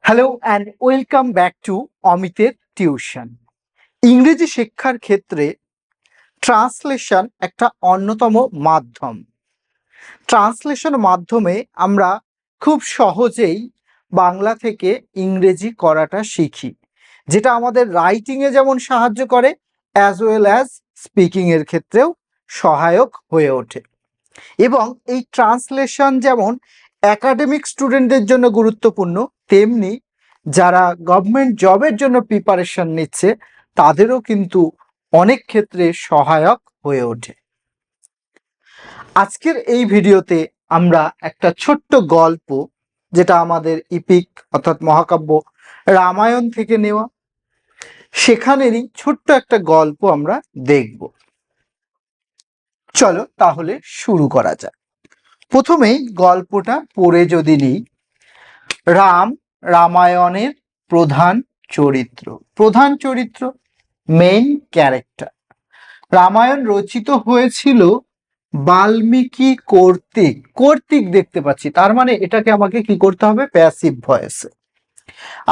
Hello and welcome back to অমিতের tuition. ইংরেজি শিক্ষার ক্ষেত্রে ট্রান্সলেশন একটা অন্যতম মাধ্যম। ট্রান্সলেশন মাধ্যমে আমরা খুব সহজেই বাংলা থেকে ইংরেজি করাটা শিখি, যেটা আমাদের রাইটিংয়ে যেমন সাহায্য করে অ্যাজ ওয়েল অ্যাজ স্পিকিংয়ের ক্ষেত্রেও সহায়ক হয়ে ওঠে। এবং এই ট্রান্সলেশন যেমন একাডেমিক স্টুডেন্টদের জন্য গুরুত্বপূর্ণ, তেমনি যারা গভর্নমেন্ট জবের জন্য প্রিপারেশন নিচ্ছে তাদেরও কিন্তু অনেক ক্ষেত্রে সহায়ক হয়ে ওঠে। আজকের এই ভিডিওতে আমরা একটা ছোট্ট গল্প, যেটা আমাদের ইপিক অর্থাৎ মহাকাব্য রামায়ণ থেকে নেওয়া, সেখানেরই ছোট্ট একটা গল্প আমরা দেখব। চলো তাহলে শুরু করা যাক। প্রথমেই গল্পটা পড়ে যদি নিই, রাম রামায়ণের প্রধান চরিত্র মেইন ক্যারেক্টার। রামায়ণ রচিত হয়েছিল বাল্মীকি কর্তৃক দেখতে পাচ্ছি, তার মানে এটাকে আমাকে কি করতে হবে, প্যাসিভ ভয়েসে।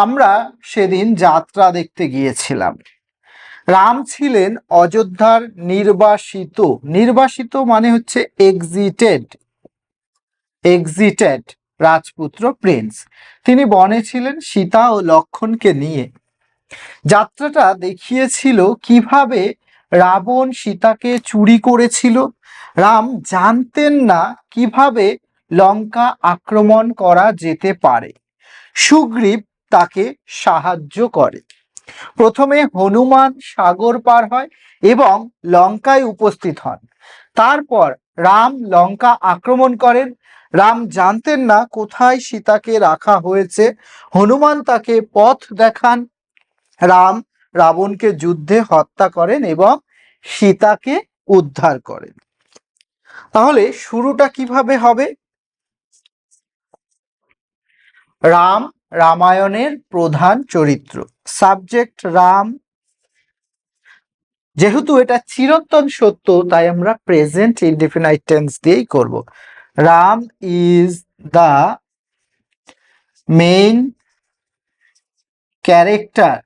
আমরা সেদিন যাত্রা দেখতে গিয়েছিলাম। রাম ছিলেন অযোধ্যার নির্বাসিত মানে হচ্ছে এক্সিটেড রাজপুত্র প্রিন্স। তিনি বনে ছিলেন সীতা ও লক্ষণকে নিয়ে। যাত্রাটা দেখিয়েছিল কিভাবে রাবণ সীতাকে চুরি করেছিল। রাম জানতেন না কিভাবে লঙ্কা আক্রমণ করা যেতে পারে। সুগ্রীব তাকে সাহায্য করে। প্রথমে হনুমান সাগর পার হয় এবং লঙ্কায় উপস্থিত হন। তারপর রাম লঙ্কা আক্রমণ করেন। রাম জানতেন না কোথায় সীতাকে রাখা হয়েছে। হনুমান তাকে পথ দেখান। রাম রাবণকে যুদ্ধে হত্যা করেন এবং সীতাকে উদ্ধার করেন। তাহলে শুরুটা কিভাবে হবে? রাম রামায়ণের প্রধান চরিত্র, সাবজেক্ট রাম। যেহেতু এটা চিরন্তন সত্য, তাই আমরা প্রেজেন্ট ইনডেফিনাইট টেন্স দিয়েই করব। Ram is the main character.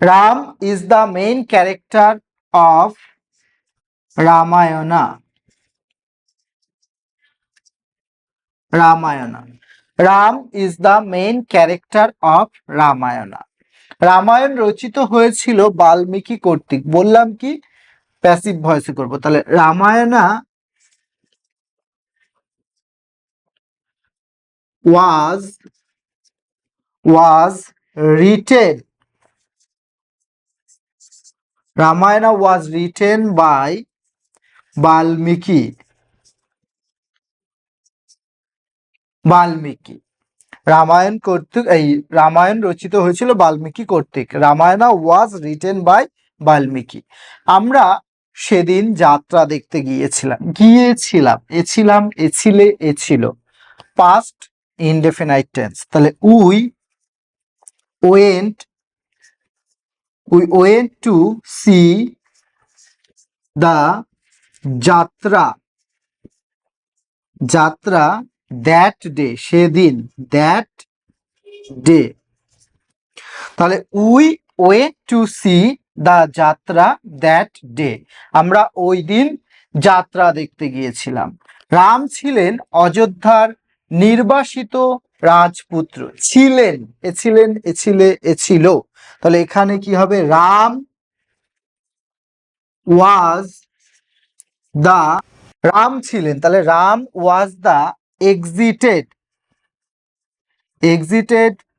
Ram is the main character of Ramayana. Ram is the main character of Ramayana. Ramayana রচিত হয়েছিল বাল্মীকি কর্তৃক। বললাম কি প্যাসিভ ভয়েসে করব, তাহলে Ramayana was written by Valmiki. Ramayana রচিত হয়েছিল বাল্মীকি কর্তৃক। Ramayana was written by Valmiki. আমরা সেদিন যাত্রা দেখতে গিয়েছিলাম এছিল পাস্ট ইনডেফিনাইট টেন্স। তাহলে we went to see the jatra that day, সেদিন, দ্যাট ডে। তাহলে we went to see the jatra that day, আমরা ওই দিন যাত্রা দেখতে গিয়েছিলাম। রাম ছিলেন অযোধ্যার নির্বাসিত রাজপুত্র। ছিলেন, ছিল। তাহলে এখানে কি হবে, রাম ওয়াজ দ্য, রাম ছিলেন, তাহলে Ram was the excited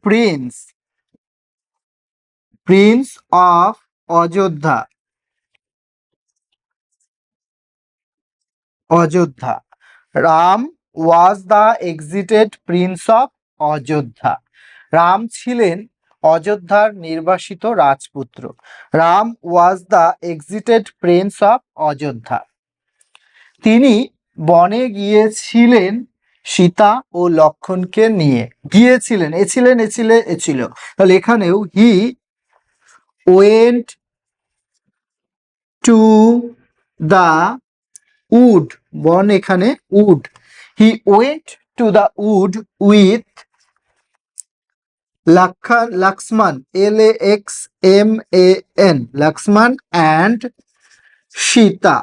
prince of Ayodhya. Ram was the excited prince of Ayodhya. Ram ছিলেন অযোধ্যার নির্বাসিত রাজপুত্র। Ram was the excited prince of Ayodhya. তিনি বনে গিয়েছিলেন সীতা ও লক্ষণকে নিয়ে। এছিল। তাহলে এখানেও he went to the wood, বন এখানে wood, he went to the wood with Lakshman, Laxman, Lakshman and Sita.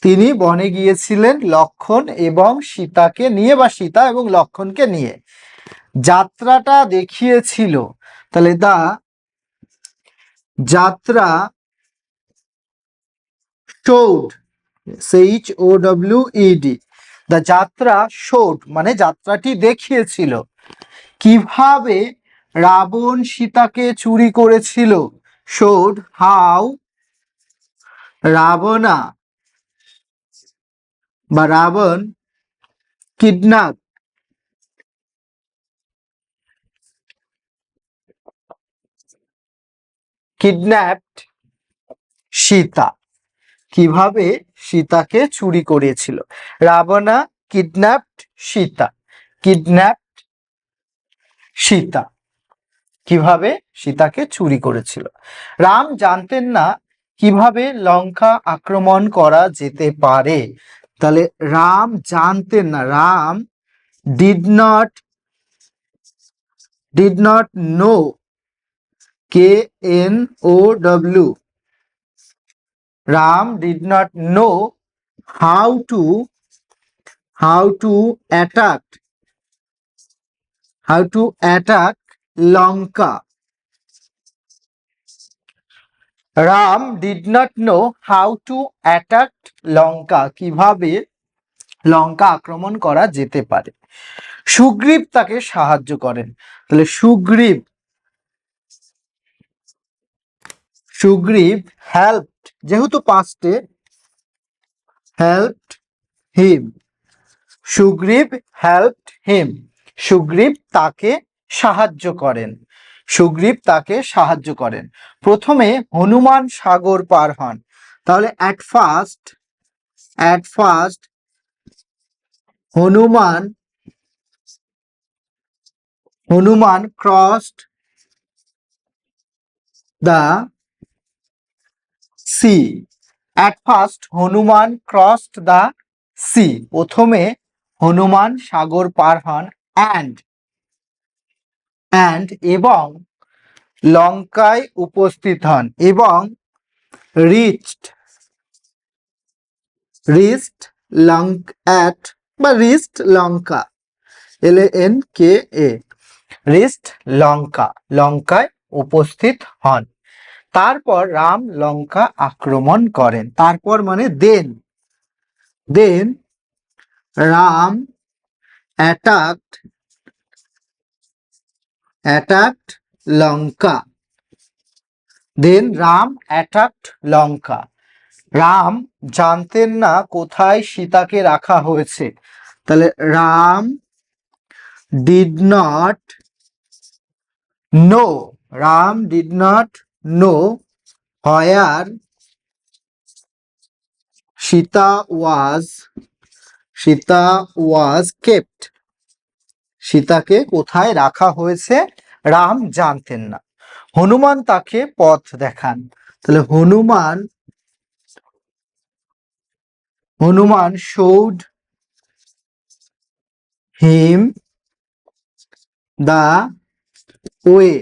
তিনি বনে গিয়েছিলেন লক্ষণ এবং সীতাকে নিয়ে, বা সীতা এবং লক্ষণকে নিয়ে। যাত্রাটা দেখিয়েছিল, তাহলে দা যাত্রা showed, SHOWED, দা যাত্রা showed মানে যাত্রাটি দেখিয়েছিল কিভাবে রাবণ সীতাকে চুরি করেছিল। showed how রাবণা বা রাবণ কিডন্যাপড সীতা, কিভাবে সীতাকে চুরি করেছিল। রাবণা কিডন্যাপড সীতা, কিভাবে সীতাকে চুরি করেছিল। রাম জানতেন না কিভাবে লঙ্কা আক্রমণ করা যেতে পারে। তাহলে রাম জানতেন না, Ram did not know, KNOW, Ram did not know how to attack Lanka. Ram did not know how to attack Lanka, কিভাবে লঙ্কা আক্রমণ করা যেতে পারে। সুগ্রীব তাকে সাহায্য করেন। তাহলে সুগ্রীব হেল্পড, যেহেতু পাস্টে, helped him, Sugriva helped him, Sugriva তাকে সাহায্য করেন। প্রথমে হনুমান সাগর পার হন। তাহলে at first Hanuman crossed the sea. At first Hanuman crossed the sea, প্রথমে হনুমান সাগর পার হন, and এবং লঙ্কায় উপস্থিত হন, এবং reached লঙ্কা, LANKA, reached লঙ্কায় উপস্থিত হন। তারপর রাম লঙ্কা আক্রমণ করেন। তারপর মানে দেন রাম attacked লঙ্কা, রাম জানতেন না কোথায় সীতাকে রাখা হয়েছে। তাহলে Ram did not know where Sita was kept, সীতাকে কোথায় রাখা হয়েছে রাম জানতেন না। হনুমান তাকে পথ দেখান। তাহলে Hanuman showed him the way,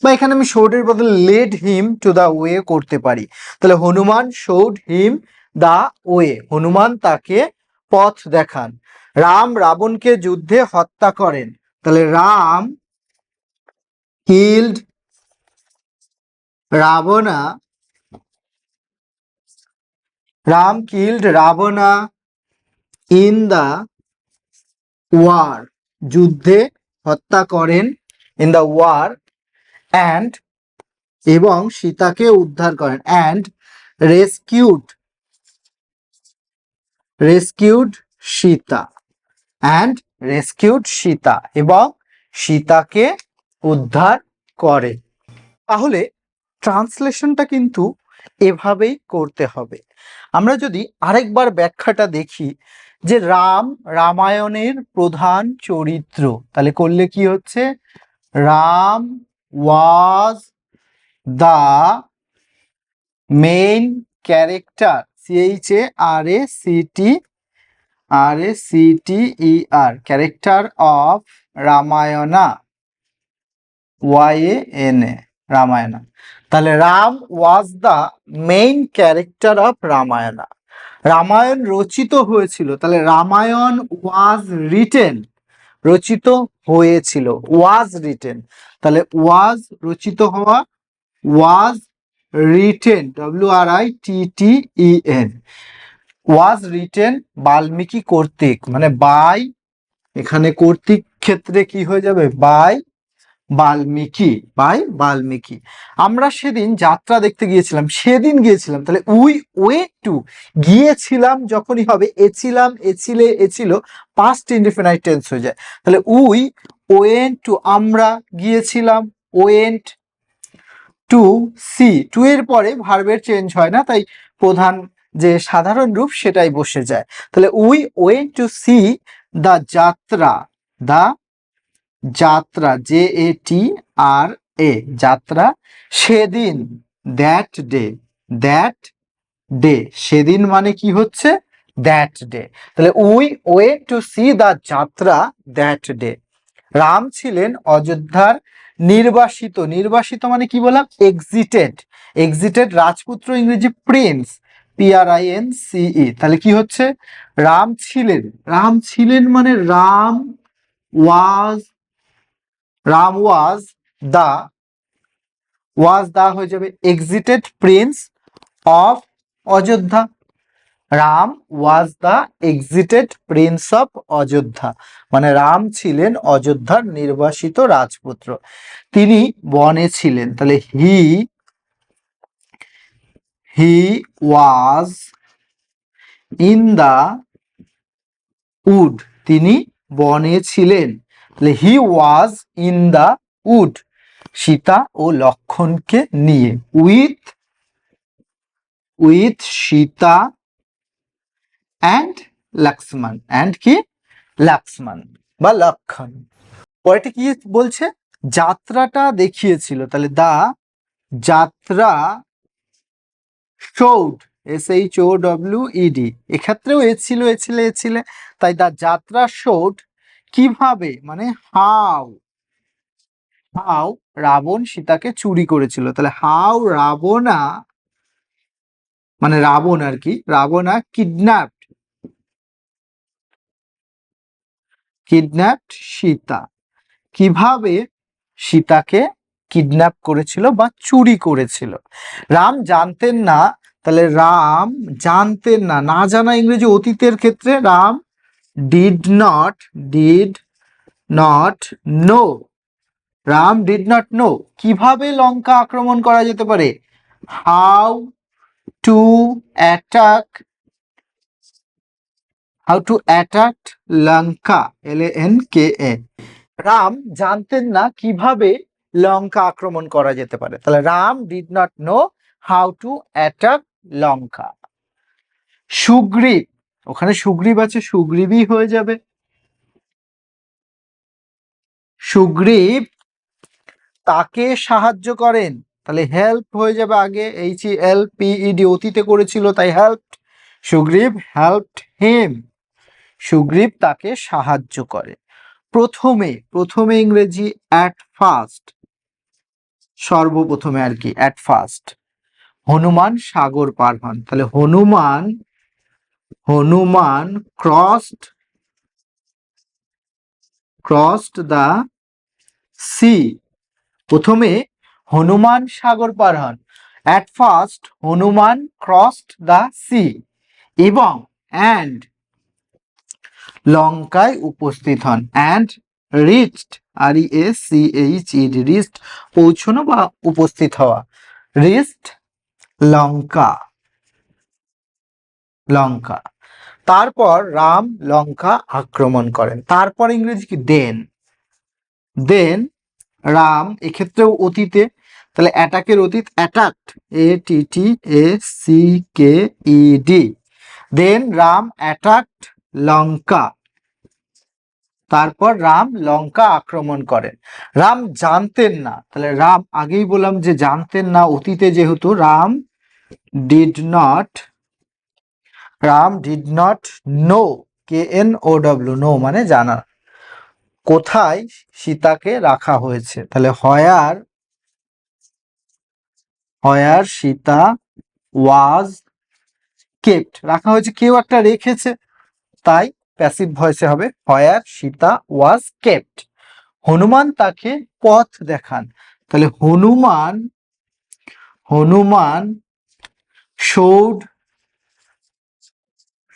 বা এখানে আমি showed এর বদলে led him to the way করতে পারি। তাহলে Hanuman showed him the way, Hanuman তাকে পথ দেখান। রাম রাবণকে যুদ্ধে হত্যা করেন। তাহলে Ram killed Ravana in the war, যুদ্ধে হত্যা করেন, in the war, and এবং সীতাকে উদ্ধার করেন, and rescued সীতা, এবং সীতাকে উদ্ধার করে। তাহলে ট্রান্সলেশনটা কিন্তু এভাবেই করতে হবে। আমরা যদি আরেকবার ব্যাখ্যাটা দেখি, যে রামায়ণের প্রধান চরিত্র, তাহলে করলে কি হচ্ছে, Ram was the main character, CHARACT, RACTER, character of Ramayana, YANA, Ramayana. তাহলে Ram was the main character of Ramayana. Ramayana রচিত হয়েছিল, তাহলে রামায়ণ ওয়াজ রিটেন, রচিত হয়েছিল, ওয়াজ রিটেন, তাহলে ওয়াজ রচিত হওয়া, was written, WRITTEN, was written Valmiki কর্তৃক, মানে বাই, এখানে কর্তৃক ক্ষেত্রে কি হয়ে যাবে, বাই বাল্মীকি, বাই বাল্মীকি। আমরা সেদিন যাত্রা দেখতে গিয়েছিলাম, সেদিন গিয়েছিলাম, তাহলে উই ওয়েন্ট টু, গিয়েছিলাম যখনই হবে এছিলাম, এছিলে, এছিল, পাস্ট ইনডিফিনাইট টেন্স হয়ে যায়। তাহলে উই ওয়েন্ট টু, আমরা গিয়েছিলাম, ওয়েন্ট টু সি, টু এর পরে ভার্বের চেঞ্জ হয় না, তাই প্রধান যে সাধারণ রূপ সেটাই বসে যায়। তাহলে we went to see the যাত্রা, দ্য যাত্রা, JATRA, যাত্রা, সেদিন, দ্যাট ডে, দ্যাট ডে, সেদিন মানে কি হচ্ছে, দ্যাট ডে। তাহলে we went to see the jatra that day. Ram ছিলেন অযোধ্যার নির্বাসিত, নির্বাসিত মানে কি বললাম, এক্সিটেড, এক্সিটেড রাজপুত্র, ইংরেজি প্রিন্স, PRINCE। তাহলে কি হচ্ছে, রাম ছিলেন, রাম ছিলেন মানে রাম ওয়াজ, Ram was the, was the হয়ে যাবে excited prince of Ayodhya, Ram was the excited prince of Ayodhya, মানে রাম ছিলেন অযোধ্যার নির্বাসিত রাজপুত্র, তিনি বনে ছিলেন, তাহলে he was in the would, তিনি বনে ছিলেন, তাহলে he was in the wood, Sita ও লক্ষণকে নিয়ে, with Sita and Lakshman, and কি, লক্ষ্মণ বা লক্ষণ। পরেরটি কি বলছে, যাত্রাটা দেখিয়েছিল, তাহলে দা যাত্রা শোড, SHOWED, এক্ষেত্রেও এছিল, এছিলে, এছিলে, তাই দা যাত্রা শোড, কিভাবে মানে হাউ, হাউ রাবণ সীতাকে চুরি করেছিল, তাহলে হাউ রাবণা, মানে রাবণ আর কি, রাবণা কিডন্যাপড, কিডন্যাপড সীতা, কিভাবে সীতাকে কিডন্যাপ করেছিল বা চুরি করেছিল। রাম জানতেন না, তাহলে রাম জানতেন না, না জানা ইংরেজি অতীতের ক্ষেত্রে Ram did not know, Ram did not know, কিভাবে লঙ্কা আক্রমণ করা যেতে পারে, how to attack, Lanka, LANKA। Ram জানতেন না কিভাবে লঙ্কা আক্রমণ করা যেতে পারে, তাহলে Ram did not know how to attack Lanka. Sugriva, ওখানে সুগ্রীব আছে, সুগ্রীবই হয়ে যাবে, সুগ্রীব তাকে সাহায্য করেন, তাহলে হেল্প হয়ে যাবে আগে, HELPED, অতীতে করেছিল তাই helped, Sugriva helped him, Sugriva তাকে সাহায্য করে। প্রথমে, প্রথমে ইংরেজি অ্যাট ফার্স্ট, সর্বপ্রথমে আর কি, অ্যাট ফার্স্ট। হনুমান সাগর পার হন, তাহলে হনুমান ক্রসড দ্য সি, প্রথমে হনুমান সাগর পার হন, at first Hanuman crossed the sea, এবং অ্যান্ড লঙ্কায় উপস্থিত হন, অ্যান্ড রিচড, REACHED, রিচড পৌঁছানো বা উপস্থিত হওয়া, রিচড লঙ্কা, লঙ্কা। তারপর রাম লঙ্কা আক্রমণ করেন, তারপর ইংরেজি কি, দেন রাম, এক্ষেত্রেও অতীতে, তাহলে অ্যাটাকের অতীত অ্যাটাকড, ATTACKED, দেন রাম অ্যাটাকড লঙ্কা, তারপর রাম লঙ্কা আক্রমণ করেন। রাম জানতেন না, তাহলে রাম আগেই বললাম যে জানতেন না, অতীতে যেহেতু, Ram did not know, KNOW, know মানে জানা। কোথায় সীতাকে রাখা হয়েছে, তাহলে হোয়ার সীতা ওয়াজ কেপ্ট, রাখা হয়েছে, কেউ একটা রেখেছে, তাই প্যাসিভ ভয়েসে হবে where Sita was kept. Hanuman তাকে পথ দেখান, তাহলে Hanuman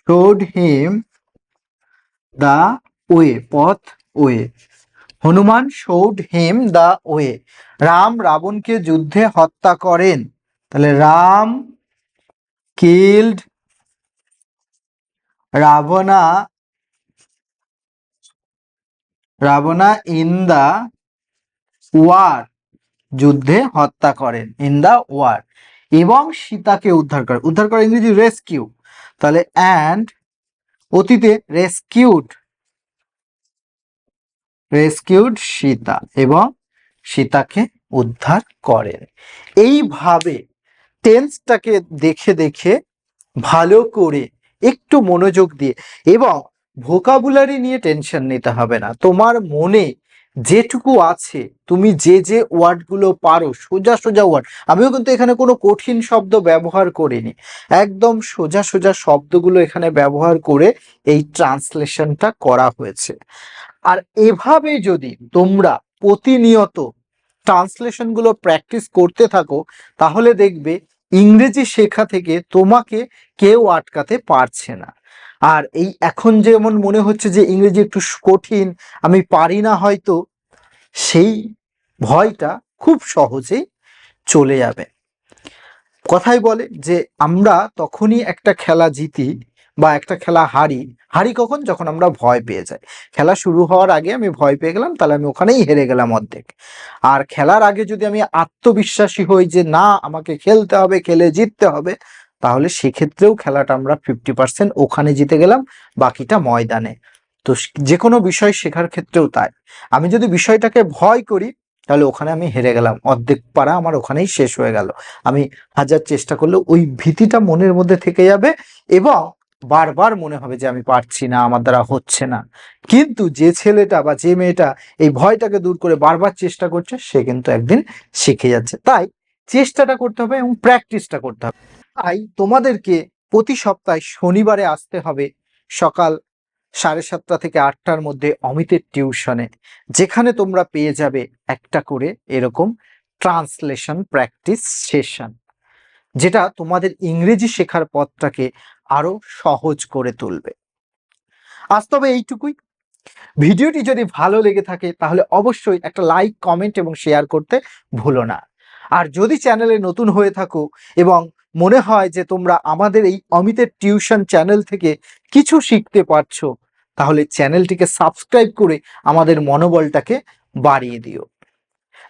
showed him the way, পথ way. Hanuman showed him the way। Ram রাবণকে যুদ্ধে হত্যা করেন, তাহলে Ram killed রাবণা in the war, যুদ্ধে হত্যা করেন, ইন দা ওয়ার। এবং সীতাকে উদ্ধার করে ইংরেজি রেস্কিউ, তাহলে অ্যান্ড অতীতে রেস্কিউড সীতা, এবং সীতাকে উদ্ধার করেন। এইভাবে টেন্সটাকে দেখে দেখে ভালো করে একটু মনোযোগ দিয়ে, এবং ভোকাবুলারি নিয়ে টেনশন নিতে হবে না, তোমার মনে যেটুকু আছে, তুমি যে ওয়ার্ডগুলো পারো, সোজা সোজা ওয়ার্ড, আমিও কিন্তু এখানে কোনো কঠিন শব্দ ব্যবহার করিনি, একদম সোজা সোজা শব্দগুলো এখানে ব্যবহার করে এই ট্রান্সলেশনটা করা হয়েছে। আর এভাবে যদি তোমরা প্রতিনিয়ত ট্রান্সলেশনগুলো প্র্যাকটিস করতে থাকো, তাহলে দেখবে ইংরেজি শেখা থেকে তোমাকে কেউ আটকাতে পারছে না। আর এই এখন যেমন মনে হচ্ছে যে ইংরেজি একটু কঠিন, আমি পারি না হয়তো, সেই ভয়টা খুব সহজেই চলে যাবে। কথাই বলে যে আমরা তখনই একটা খেলা জিতি বা একটা খেলা হারি কখন, যখন আমরা ভয় পেয়ে যাই। খেলা শুরু হওয়ার আগে আমি ভয় পেয়ে গেলাম, তাহলে আমি ওখানেই হেরে গেলাম অর্ধেক। আর খেলার আগে যদি আমি আত্মবিশ্বাসী হই যে না আমাকে খেলতে হবে, খেলে জিততে হবে, তাহলে সেক্ষেত্রেও খেলাটা আমরা 50% ওখানে জিতে গেলাম, বাকিটা ময়দানে। তো যে কোনো বিষয় শেখার ক্ষেত্রেও তাই, আমি যদি বিষয়টাকে ভয় করি, তাহলে ওখানে আমি হেরে গেলাম, অর্ধেক পারা আমার ওখানেই শেষ হয়ে গেল। আমি হাজার চেষ্টা করলেও ওই ভীতিটা মনের মধ্যে থেকে যাবে, এবং বারবার মনে হবে যে আমি পারছি না, আমার দ্বারা হচ্ছে না। কিন্তু যে ছেলেটা বা যে মেয়েটা এই ভয়টাকে দূর করে বারবার চেষ্টা করছে, সে কিন্তু একদিন শিখে যাচ্ছে। তাই চেষ্টাটা করতে হবে এবং প্র্যাকটিসটা করতে হবে। তাই তোমাদেরকে প্রতি সপ্তাহে শনিবারে আসতে হবে সকাল 7:30 থেকে 8টার মধ্যে অমিতের টিউশনে, যেখানে তোমরা পেয়ে যাবে একটা করে এরকম ট্রান্সলেশন প্র্যাকটিস সেশন, যেটা তোমাদের ইংরেজি শেখার পথটাকে আরো সহজ করে তুলবে। আজ তবে এইটুকুই। ভিডিওটি যদি ভালো লেগে থাকে তাহলে অবশ্যই একটা লাইক, কমেন্ট এবং শেয়ার করতে ভুলো না। আর যদি চ্যানেলে নতুন হয়ে থাকো এবং মনে হয় যে তোমরা আমাদের এই অমিতের টিউশন চ্যানেল থেকে কিছু শিখতে পারছো, তাহলে চ্যানেলটিকে সাবস্ক্রাইব করে আমাদের মনোবলটাকে বাড়িয়ে দিও।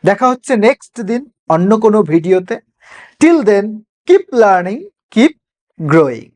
দেখা হচ্ছে নেক্সট দিন অন্য কোনো ভিডিওতে। Till then, keep learning, keep growing.